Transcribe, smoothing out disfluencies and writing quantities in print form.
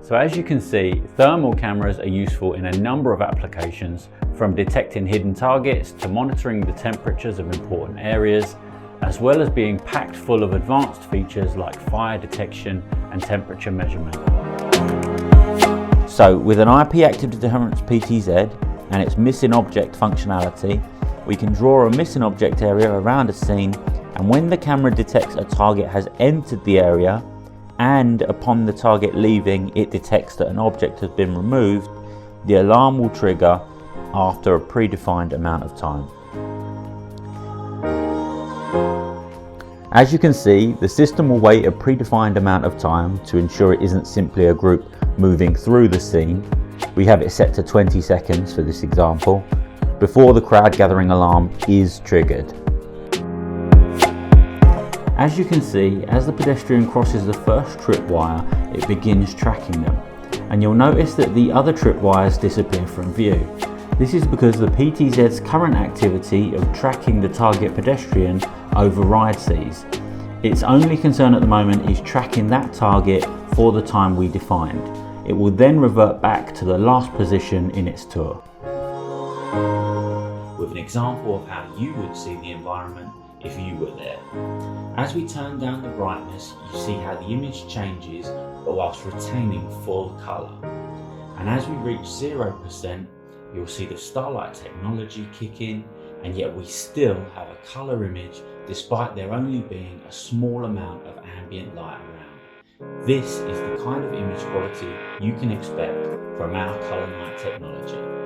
So as you can see, thermal cameras are useful in a number of applications, from detecting hidden targets to monitoring the temperatures of important areas, as well as being packed full of advanced features like fire detection and temperature measurement. So with an IP active deterrence PTZ and its missing object functionality, we can draw a missing object area around a scene, and when the camera detects a target has entered the area and upon the target leaving it detects that an object has been removed, the alarm will trigger after a predefined amount of time. As you can see, the system will wait a predefined amount of time to ensure it isn't simply a group moving through the scene. We have it set to 20 seconds for this example, before the crowd gathering alarm is triggered. As you can see, as the pedestrian crosses the first tripwire, it begins tracking them. And you'll notice that the other tripwires disappear from view. This is because the PTZ's current activity of tracking the target pedestrian overrides these. Its only concern at the moment is tracking that target for the time we defined. It will then revert back to the last position in its tour. With an example of how you would see the environment if you were there. As we turn down the brightness, you see how the image changes, but whilst retaining full colour. And as we reach 0%, you'll see the starlight technology kick in, and yet we still have a colour image despite there only being a small amount of ambient light around. This is the kind of image quality you can expect from our colour night technology.